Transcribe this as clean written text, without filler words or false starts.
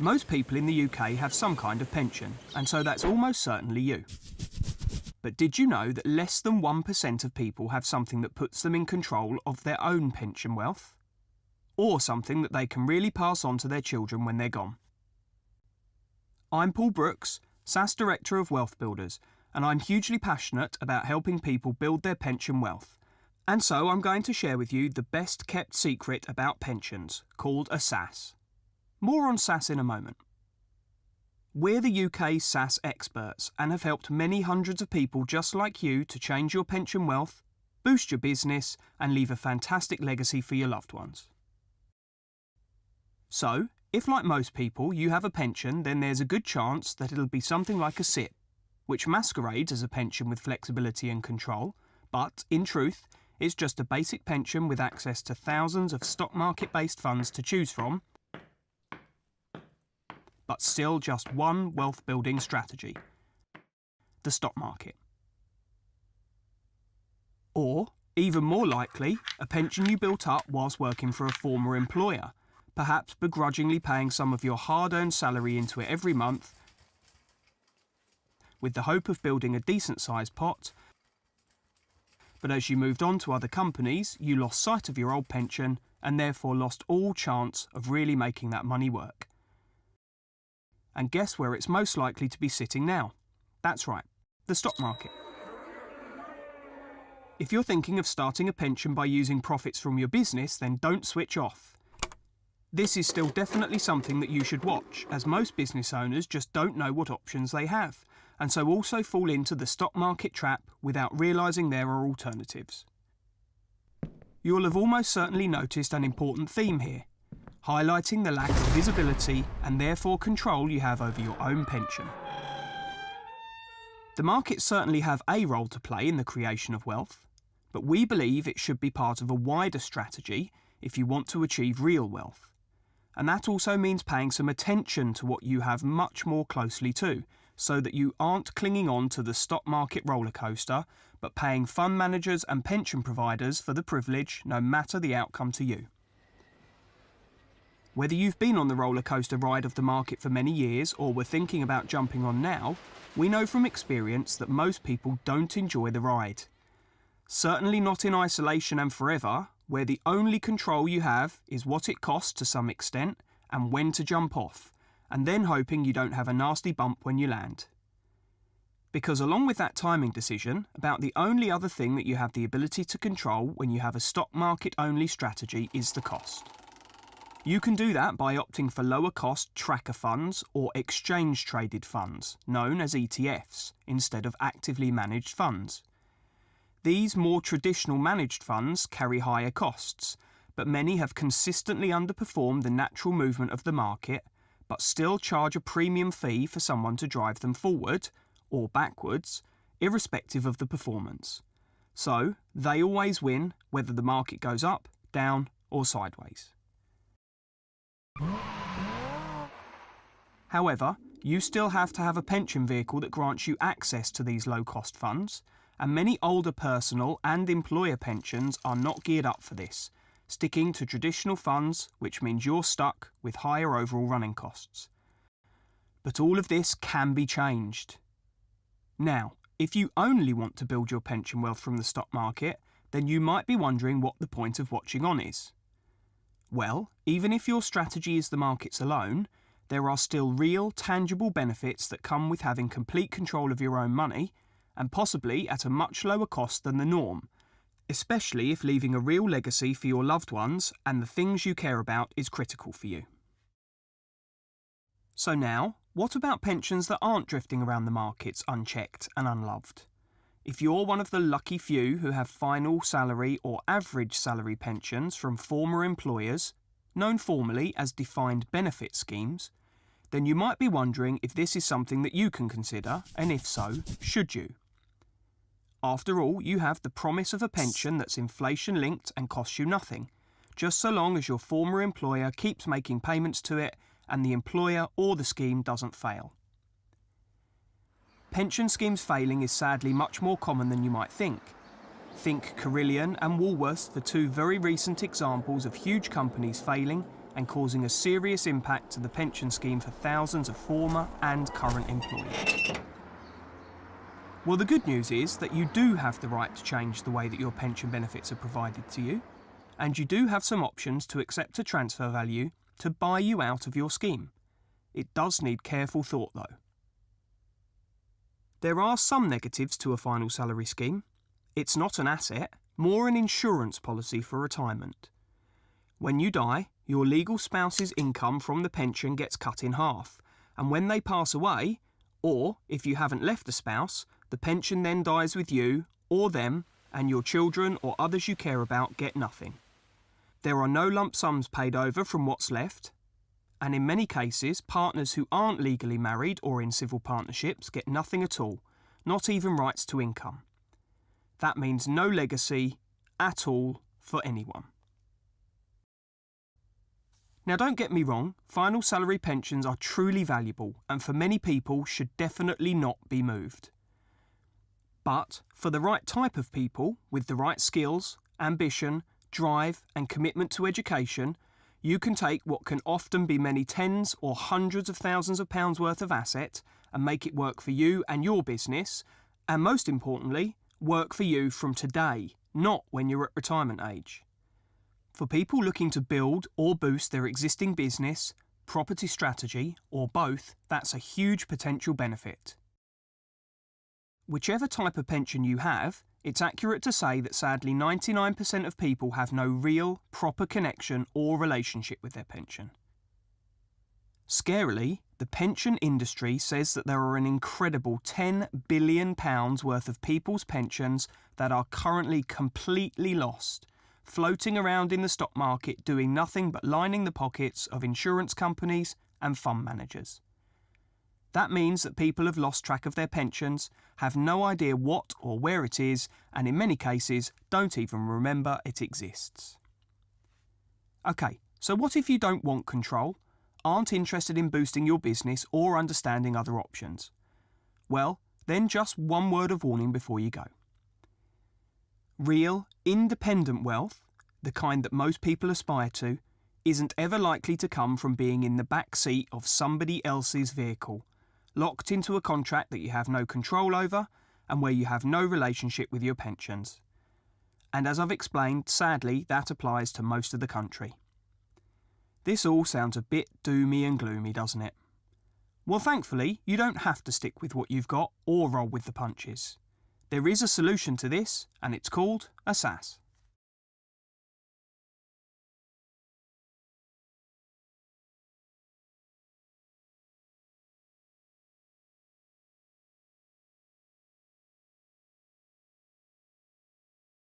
Most people in the UK have some kind of pension, and so that's almost certainly you. But did you know that less than 1% of people have something that puts them in control of their own pension wealth? Or something that they can really pass on to their children when they're gone? I'm Paul Brooks, SAS Director of Wealth Builders, and I'm hugely passionate about helping people build their pension wealth. And so I'm going to share with you the best kept secret about pensions, called a SAS. More on SAS in a moment. We're the UK's SAS experts and have helped many hundreds of people just like you to change your pension wealth, boost your business and leave a fantastic legacy for your loved ones. So, if like most people you have a pension, then there's a good chance that it'll be something like a SIPP, which masquerades as a pension with flexibility and control, but in truth it's just a basic pension with access to thousands of stock market-based funds to choose from, but still just one wealth-building strategy: the stock market. Or, even more likely, a pension you built up whilst working for a former employer, perhaps begrudgingly paying some of your hard-earned salary into it every month with the hope of building a decent-sized pot, but as you moved on to other companies, you lost sight of your old pension and therefore lost all chance of really making that money work. And guess where it's most likely to be sitting now? That's right, the stock market. If you're thinking of starting a pension by using profits from your business, then don't switch off. This is still definitely something that you should watch, as most business owners just don't know what options they have, and so also fall into the stock market trap without realising there are alternatives. You'll have almost certainly noticed an important theme here, highlighting the lack of visibility and therefore control you have over your own pension. The markets certainly have a role to play in the creation of wealth, but we believe it should be part of a wider strategy if you want to achieve real wealth. And that also means paying some attention to what you have much more closely too, so that you aren't clinging on to the stock market roller coaster, but paying fund managers and pension providers for the privilege, no matter the outcome to you. Whether you've been on the roller coaster ride of the market for many years or were thinking about jumping on now, we know from experience that most people don't enjoy the ride. Certainly not in isolation and forever, where the only control you have is what it costs to some extent and when to jump off, and then hoping you don't have a nasty bump when you land. Because along with that timing decision, about the only other thing that you have the ability to control when you have a stock market only strategy is the cost. You can do that by opting for lower cost tracker funds or exchange traded funds, known as ETFs, instead of actively managed funds. These more traditional managed funds carry higher costs, but many have consistently underperformed the natural movement of the market, but still charge a premium fee for someone to drive them forward, or backwards, irrespective of the performance. So, they always win, whether the market goes up, down, or sideways. However, you still have to have a pension vehicle that grants you access to these low-cost funds, and many older personal and employer pensions are not geared up for this, sticking to traditional funds, which means you're stuck with higher overall running costs. But all of this can be changed. Now, if you only want to build your pension wealth from the stock market, then you might be wondering what the point of watching on is. Well, even if your strategy is the markets alone, there are still real, tangible benefits that come with having complete control of your own money, and possibly at a much lower cost than the norm, especially if leaving a real legacy for your loved ones and the things you care about is critical for you. So now, what about pensions that aren't drifting around the markets unchecked and unloved? If you're one of the lucky few who have final salary or average salary pensions from former employers, known formally as defined benefit schemes, then you might be wondering if this is something that you can consider, and if so, should you? After all, you have the promise of a pension that's inflation-linked and costs you nothing, just so long as your former employer keeps making payments to it and the employer or the scheme doesn't fail. Pension schemes failing is sadly much more common than you might think. Think Carillion and Woolworths for two very recent examples of huge companies failing and causing a serious impact to the pension scheme for thousands of former and current employees. Well, the good news is that you do have the right to change the way that your pension benefits are provided to you, and you do have some options to accept a transfer value to buy you out of your scheme. It does need careful thought though. There are some negatives to a final salary scheme. It's not an asset, more an insurance policy for retirement. When you die, your legal spouse's income from the pension gets cut in half, and when they pass away, or if you haven't left a spouse, the pension then dies with you or them, and your children or others you care about get nothing. There are no lump sums paid over from what's left, and in many cases, partners who aren't legally married or in civil partnerships get nothing at all, not even rights to income. That means no legacy at all for anyone. Now, don't get me wrong, final salary pensions are truly valuable and for many people should definitely not be moved. But for the right type of people, with the right skills, ambition, drive and commitment to education, you can take what can often be many tens or hundreds of thousands of pounds worth of asset and make it work for you and your business, and most importantly, work for you from today, not when you're at retirement age. For people looking to build or boost their existing business, property strategy, or both, that's a huge potential benefit. Whichever type of pension you have, it's accurate to say that sadly 99% of people have no real, proper connection or relationship with their pension. Scarily, the pension industry says that there are an incredible £10 billion worth of people's pensions that are currently completely lost, floating around in the stock market doing nothing but lining the pockets of insurance companies and fund managers. That means that people have lost track of their pensions, have no idea what or where it is, and in many cases don't even remember it exists. Okay, so what if you don't want control, aren't interested in boosting your business or understanding other options? Well, then just one word of warning before you go. Real, independent wealth, the kind that most people aspire to, isn't ever likely to come from being in the back seat of somebody else's vehicle, locked into a contract that you have no control over and where you have no relationship with your pensions. And as I've explained, sadly, that applies to most of the country. This all sounds a bit doomy and gloomy, doesn't it? Well, thankfully, you don't have to stick with what you've got or roll with the punches. There is a solution to this, and it's called a SAS.